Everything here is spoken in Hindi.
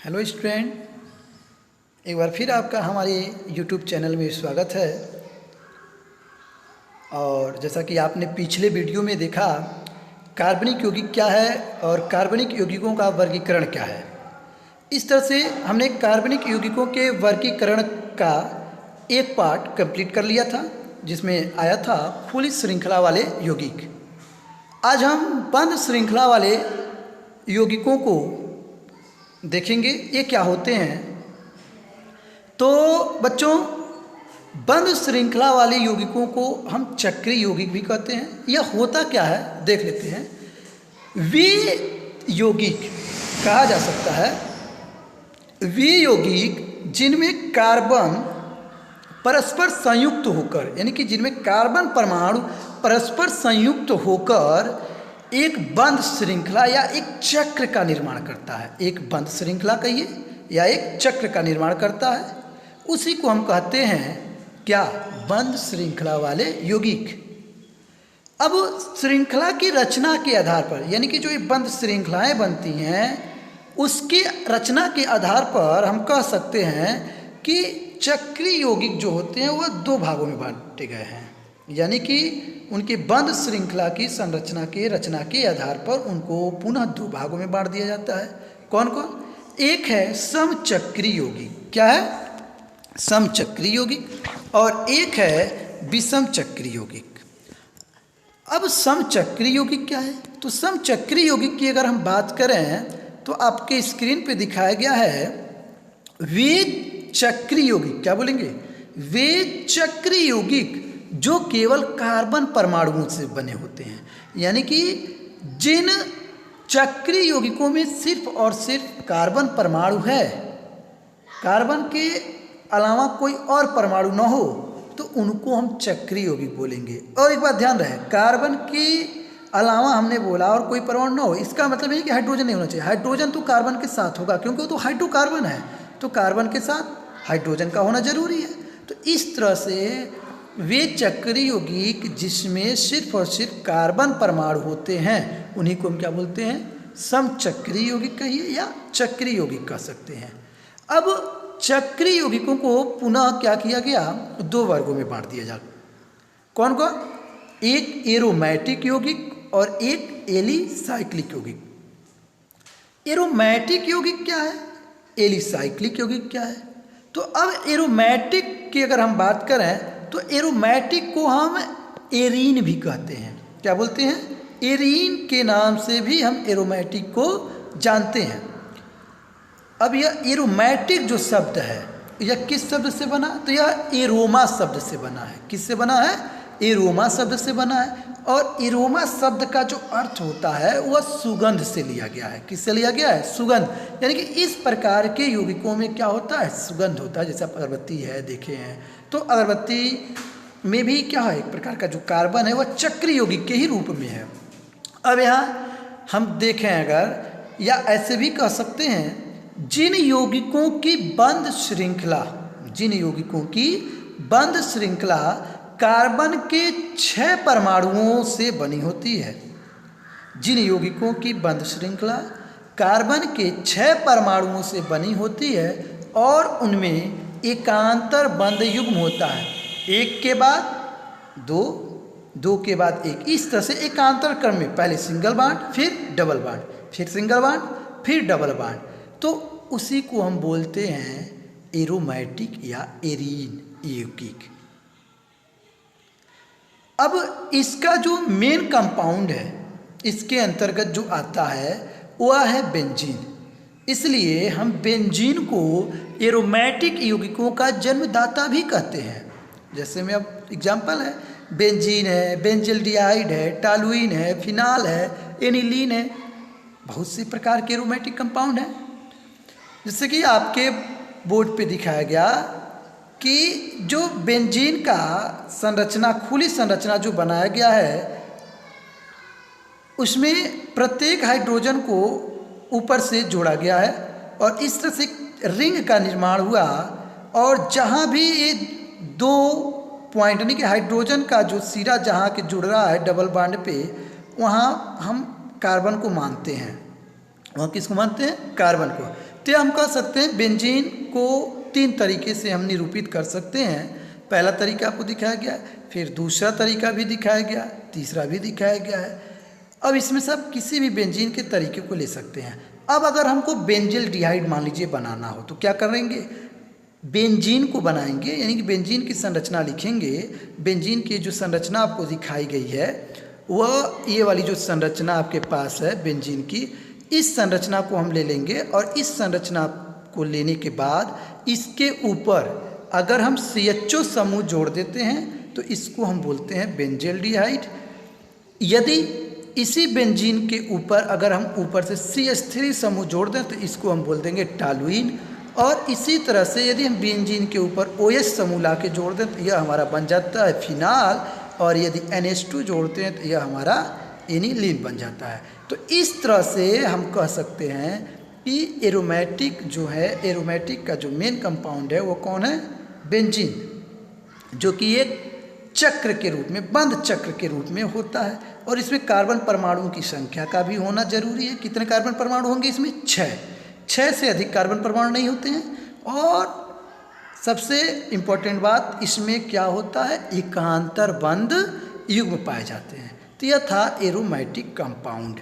हेलो स्टूडेंट, एक बार फिर आपका हमारे यूट्यूब चैनल में स्वागत है। और जैसा कि आपने पिछले वीडियो में देखा, कार्बनिक यौगिक क्या है और कार्बनिक यौगिकों का वर्गीकरण क्या है। इस तरह से हमने कार्बनिक यौगिकों के वर्गीकरण का एक पार्ट कंप्लीट कर लिया था, जिसमें आया था खुली श्रृंखला वाले यौगिक। आज हम बंद श्रृंखला वाले यौगिकों को देखेंगे, ये क्या होते हैं। तो बच्चों, बंद श्रृंखला वाले यौगिकों को हम चक्रीय यौगिक भी कहते हैं। यह होता क्या है देख लेते हैं। वे यौगिक कहा जा सकता है वे यौगिक जिनमें कार्बन परस्पर संयुक्त होकर, यानी कि जिनमें कार्बन परमाणु परस्पर संयुक्त होकर एक बंद श्रृंखला या एक चक्र का निर्माण करता है। एक बंद श्रृंखला कहिए या एक चक्र का निर्माण करता है, उसी को हम कहते हैं क्या, बंद श्रृंखला वाले यौगिक। अब श्रृंखला की रचना के आधार पर, यानी कि जो ये बंद श्रृंखलाएं बनती हैं, उसकी रचना के आधार पर हम कह सकते हैं कि चक्रीय यौगिक जो होते हैं वह दो भागों में बांटे गए हैं। यानी कि उनकी बंद श्रृंखला की संरचना के रचना के आधार पर उनको पुनः दो भागों में बांट दिया जाता है। कौन कौन? एक है समचक्रीय यौगिक। क्या है? समचक्रीय यौगिक। और एक है विषम चक्रीय यौगिक। अब समचक्रीय यौगिक क्या है? तो समचक्रीय यौगिक की अगर हम बात करें तो आपके स्क्रीन पे दिखाया गया है वे चक्रीय यौगिक। क्या बोलेंगे? वे चक्रीय यौगिक जो केवल कार्बन परमाणुओं से बने होते हैं। यानी कि जिन चक्रीय यौगिकों में सिर्फ और सिर्फ कार्बन परमाणु है, कार्बन के अलावा कोई और परमाणु न हो, तो उनको हम चक्रीय यौगिक बोलेंगे। और एक बात ध्यान रहे, कार्बन के अलावा हमने बोला और कोई परमाणु न हो, इसका मतलब है कि हाइड्रोजन नहीं होना चाहिए। हाइड्रोजन तो कार्बन के साथ होगा, क्योंकि वो तो हाइड्रोकार्बन है, तो कार्बन के साथ हाइड्रोजन का होना जरूरी है। तो इस तरह से वे चक्रीय यौगिक जिसमें सिर्फ और सिर्फ कार्बन परमाणु होते हैं, उन्हीं को हम क्या बोलते हैं? समचक्रीय यौगिक कहिए या चक्रीय यौगिक कह सकते हैं। अब चक्रीय यौगिकों को पुनः क्या किया गया? दो वर्गों में बांट दिया जाए। कौन कौन? एक एरोमेटिक यौगिक और एक एलिसाइक्लिक यौगिक। एरोमेटिक यौगिक क्या है? एलिसाइक्लिक यौगिक क्या है? तो अब एरोमेटिक की अगर हम बात करें तो एरोमेटिक को हम एरीन भी कहते हैं। क्या बोलते हैं? एरीन के नाम से भी हम एरोमेटिक को जानते हैं। अब यह एरोमेटिक जो शब्द है, यह किस शब्द से बना? तो यह एरोमा शब्द से बना है। किससे बना है? एरोमा शब्द से बना है। और एरोमा शब्द का जो अर्थ होता है वह सुगंध से लिया गया है। किससे लिया गया है? सुगंध। यानी कि इस प्रकार के यौगिकों में क्या होता है? सुगंध होता है। जैसे आप अगरबत्ती है देखे हैं, तो अगरबत्ती में भी क्या है? एक प्रकार का जो कार्बन है वह चक्रीय यौगिक के ही रूप में है। अब यहाँ हम देखें अगर, या ऐसे भी कह सकते हैं, जिन यौगिकों की बंद श्रृंखला, जिन यौगिकों की बंद श्रृंखला कार्बन के 6 परमाणुओं से बनी होती है, जिन यौगिकों की बंद श्रृंखला कार्बन के 6 परमाणुओं से बनी होती है और उनमें एकांतर बंद युग्म होता है, एक के बाद दो, दो के बाद एक, इस तरह से एकांतर क्रम में पहले सिंगल बॉन्ड, फिर डबल बॉन्ड, फिर सिंगल बॉन्ड, फिर डबल बॉन्ड, तो उसी को हम बोलते हैं एरोमेटिक या एरीन यौगिक। अब इसका जो मेन कंपाउंड है, इसके अंतर्गत जो आता है वह है बेंजीन। इसलिए हम बेंजीन को एरोमेटिक यौगिकों का जन्मदाता भी कहते हैं। जैसे में अब एग्जांपल है, बेंजीन है, बेंजिल्डिहाइड है, टॉलुइन है, फिनाल है, एनिलीन है, बहुत सी प्रकार के एरोमेटिक कंपाउंड हैं। जैसे कि आपके बोर्ड पे दिखाया गया कि जो बेंजीन का संरचना, खुली संरचना जो बनाया गया है, उसमें प्रत्येक हाइड्रोजन को ऊपर से जोड़ा गया है और इस तरह से रिंग का निर्माण हुआ। और जहाँ भी ये दो पॉइंट, यानी कि हाइड्रोजन का जो सिरा जहाँ के जुड़ रहा है डबल बॉन्ड पे, वहाँ हम कार्बन को मानते हैं। वहाँ किसको मानते हैं? कार्बन को। तो हम कह सकते हैं बेंजीन को 3 तरीके से हम निरूपित कर सकते हैं। पहला तरीका आपको दिखाया गया, फिर दूसरा तरीका भी दिखाया गया, तीसरा भी दिखाया गया है। अब इसमें से आप किसी भी बेंजीन के तरीके को ले सकते हैं। अब अगर हमको बेंजिल डिहाइड मान लीजिए बनाना हो तो क्या करेंगे, बेंजीन को बनाएंगे, यानी कि बेंजीन की संरचना लिखेंगे। बेंजीन की जो संरचना आपको दिखाई गई है वह ये वाली जो संरचना आपके पास है बेंजीन की, इस संरचना को हम ले लेंगे और इस संरचना को लेने के बाद इसके ऊपर अगर हम CHO समूह जोड़ देते हैं तो इसको हम बोलते हैं बेंजील्डिहाइड। यदि इसी बेंजीन के ऊपर अगर हम ऊपर से CH3 समूह जोड़ दें तो इसको हम बोल देंगे टालुइन। और इसी तरह से यदि हम बेंजीन के ऊपर OH समूह ला के जोड़ दें तो यह हमारा बन जाता है फिनाल, और यदि NH2 जोड़ते हैं तो यह हमारा एनिलीन बन जाता है। तो इस तरह से हम कह सकते हैं कि एरोमेटिक जो है, एरोमेटिक का जो मेन कंपाउंड है वो कौन है, बेंजीन, जो कि एक चक्र के रूप में, बंद चक्र के रूप में होता है। और इसमें कार्बन परमाणुओं की संख्या का भी होना जरूरी है। कितने कार्बन परमाणु होंगे इसमें, 6 से अधिक कार्बन परमाणु नहीं होते हैं। और सबसे इम्पोर्टेंट बात इसमें क्या होता है, एकांतर बंध युग्म पाए जाते हैं। तो यह था एरोमेटिक कंपाउंड।